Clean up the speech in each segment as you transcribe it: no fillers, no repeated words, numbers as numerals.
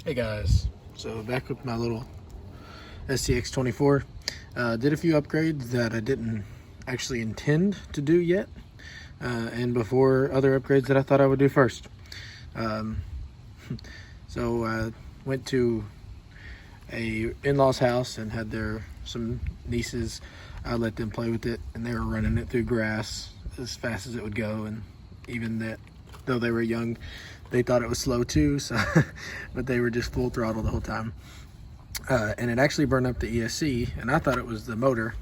Hey guys, so back with my little SCX24. Did a few upgrades that I didn't actually intend to do yet, and before other upgrades that I thought I would do first. So I went to a in-laws house and had some nieces. I let them play with it, and they were running it through grass as fast as it would go, and even that, though they were young, they thought it was slow too, so but they were just full throttle the whole time. And it actually burned up the ESC, and I thought it was the motor,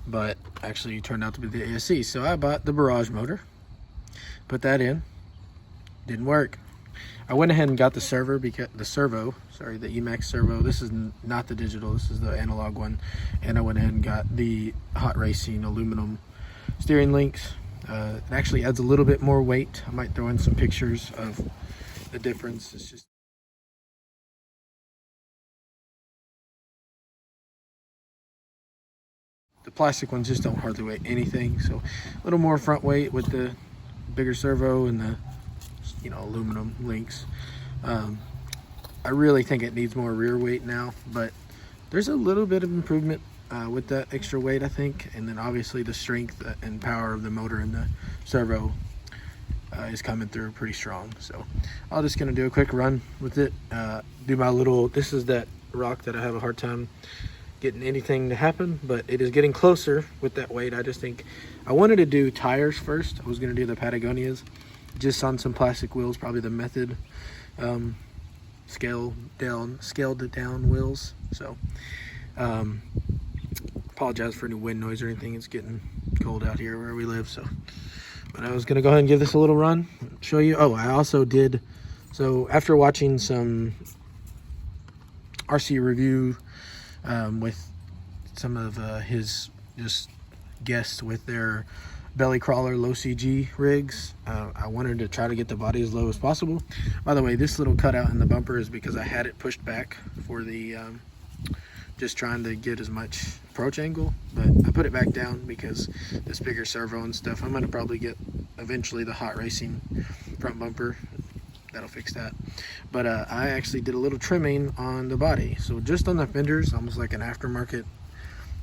but actually it turned out to be the ESC. So I bought the Barrage motor, put that in, didn't work. I went ahead and got the Servo, the EMAX Servo. This is not the digital, this is the analog one. And I went ahead and got the hot racing aluminum steering links. It actually adds a little bit more weight. I might throw in some pictures of the difference. It's just the plastic ones just don't hardly weigh anything, so a little more front weight with the bigger servo and the aluminum links. I really think it needs more rear weight now, but there's a little bit of improvement with that extra weight, I think. And then obviously the strength and power of the motor and the servo is coming through pretty strong. So I'm just gonna do a quick run with it, do my little, this is that rock that I have a hard time getting anything to happen, but it is getting closer with that weight. I just think I wanted to do tires first. I was gonna do the Patagonias just on some plastic wheels, probably the Method scaled down wheels. So apologize for any wind noise or anything. It's getting cold out here where we live, so but I was gonna go ahead and give this a little run, show you. Oh, I also did, so after watching some RC review with some of his just guests with their belly crawler low CG rigs, I wanted to try to get the body as low as possible. By the way, this little cutout in the bumper is because I had it pushed back for the just trying to get as much approach angle, but I put it back down because this bigger servo and stuff. I'm gonna probably get eventually the hot racing front bumper. That'll fix that. But I actually did a little trimming on the body, so just on the fenders, almost like an aftermarket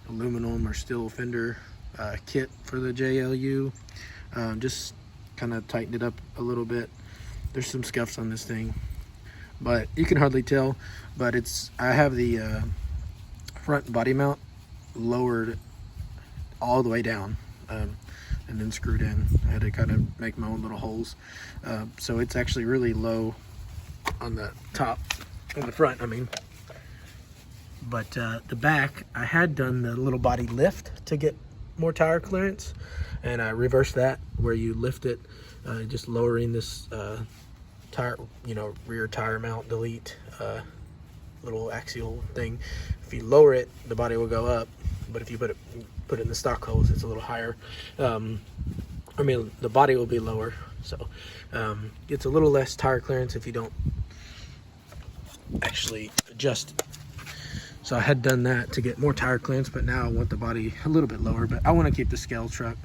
aluminum or steel fender kit for the JLU. Just kind of tightened it up a little bit. There's some scuffs on this thing, but you can hardly tell. But I have the front body mount lowered all the way down, and then screwed in. I had to kind of make my own little holes, so it's actually really low on the top, on the front I mean. But the back, I had done the little body lift to get more tire clearance, and I reversed that where you lift it, just lowering this tire, rear tire mount delete little axial thing. If you lower it, the body will go up, but if you put it in the stock holes, it's a little higher. I mean, the body will be lower, so it's a little less tire clearance if you don't actually adjust it. So I had done that to get more tire clearance, but now I want the body a little bit lower, but I want to keep the scale truck,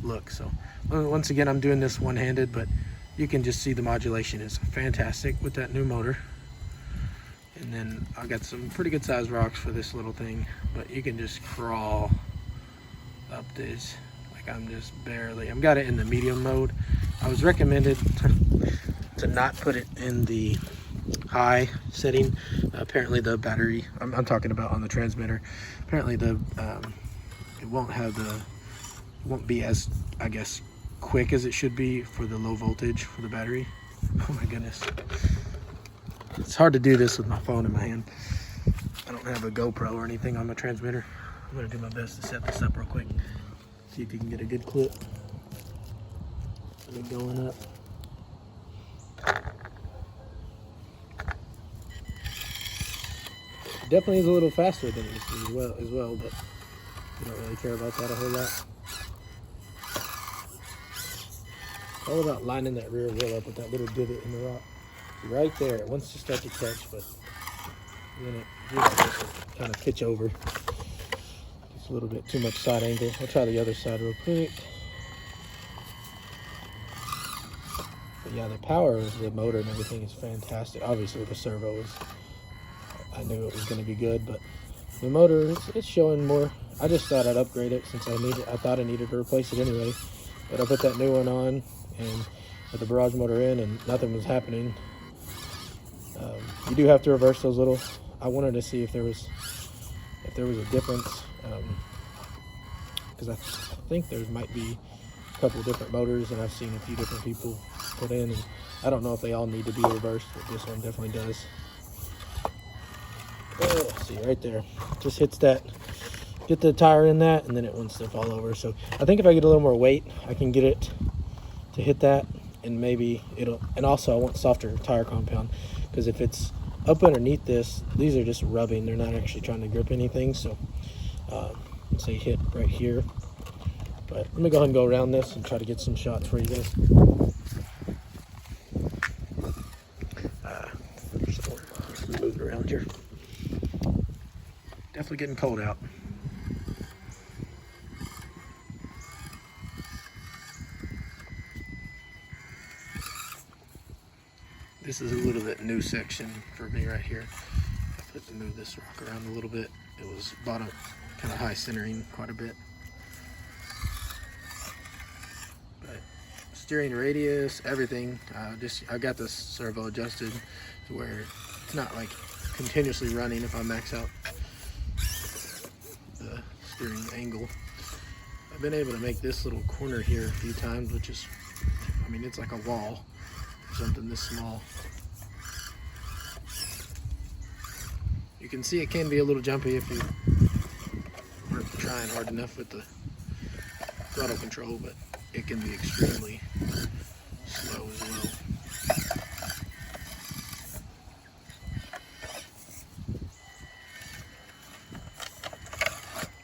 look. So once again, I'm doing this one-handed, but you can just see the modulation is fantastic with that new motor. And then I got some pretty good size rocks for this little thing, but you can just crawl up this. Like I've got it in the medium mode. I was recommended to not put it in the high setting. Apparently the battery, I'm talking about on the transmitter, apparently it won't be as, I guess, quick as it should be for the low voltage for the battery. Oh my goodness. It's hard to do this with my phone in my hand. I don't have a GoPro or anything on my transmitter. I'm gonna do my best to set this up real quick. See if you can get a good clip of it going up. It definitely is a little faster than this as well, but I don't really care about that a whole lot. It's all about lining that rear wheel up with that little divot in the rock. Right there, it wants to start to catch, but then it just kind of pitch over. Just a little bit too much side angle. I'll try the other side real quick. But yeah, the power of the motor and everything is fantastic. Obviously the servo is, I knew it was going to be good, but the motor, it's showing more. I just thought I'd upgrade it since I thought I needed to replace it anyway. But I put that new one on and with the Barrage motor in, and nothing was happening. You do have to reverse those little. I wanted to see if there was a difference, because I think there might be a couple different motors, and I've seen a few different people put in, and I don't know if they all need to be reversed, but this one definitely does. Oh, see right there, just hits that, get the tire in that, and then it wants to fall over. So I think if I get a little more weight, I can get it to hit that, and maybe it'll. And also I want softer tire compound, because if it's up underneath this, these are just rubbing, they're not actually trying to grip anything. So say hit right here, but let me go ahead and go around this and try to get some shots for you guys. Move around here. Definitely getting cold out. This is a little bit new section for me right here. I have to move this rock around a little bit. It was bottom kind of high centering quite a bit. But steering radius, everything. I got this servo adjusted to where it's not like continuously running if I max out the steering angle. I've been able to make this little corner here a few times, which is, I mean, it's like a wall. Something this small. You can see it can be a little jumpy if you weren't trying hard enough with the throttle control, but it can be extremely slow as well.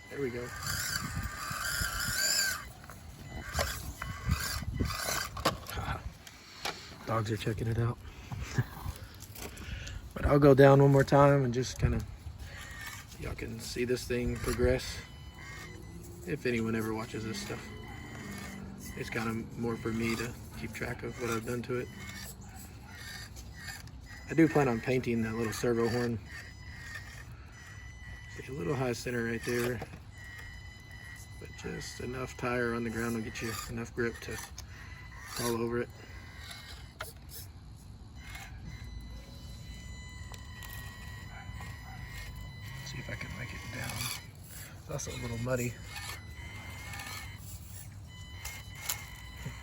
There we go. Dogs are checking it out. But I'll go down one more time and just kind of, y'all can see this thing progress. If anyone ever watches this stuff, it's kind of more for me to keep track of what I've done to it. I do plan on painting that little servo horn. See, a little high center right there, but just enough tire on the ground will get you enough grip to fall over it. See if I can make it down. It's also a little muddy.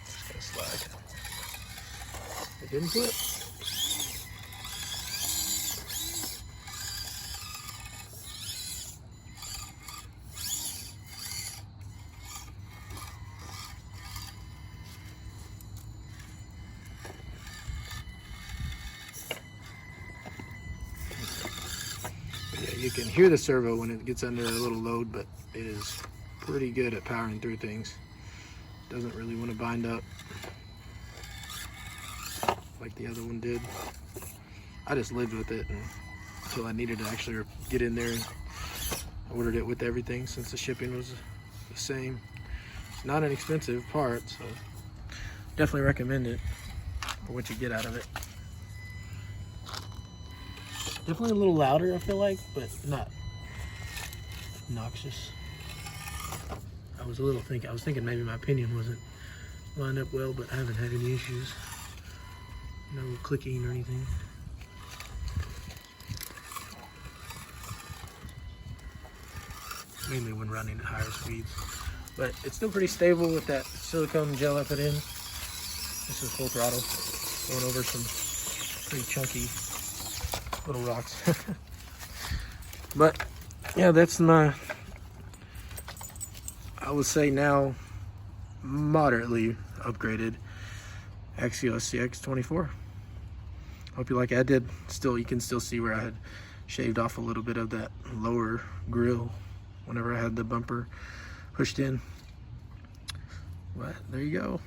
Just gonna slide. It didn't flip. You can hear the servo when it gets under a little load, but it is pretty good at powering through things. Doesn't really want to bind up like the other one did. I just lived with it until I needed to actually get in there, and I ordered it with everything since the shipping was the same. It's not an expensive part, so definitely recommend it for what you get out of it. Definitely a little louder, I feel like, but not obnoxious. I was thinking maybe my pinion wasn't lined up well, but I haven't had any issues. No clicking or anything. Mainly when running at higher speeds. But it's still pretty stable with that silicone gel I put in. This is full throttle. Going over some pretty chunky little rocks. But yeah, that's my, I would say now, moderately upgraded Axial SCX24. Hope you like it. I did still, you can still see where I had shaved off a little bit of that lower grill whenever I had the bumper pushed in. But there you go.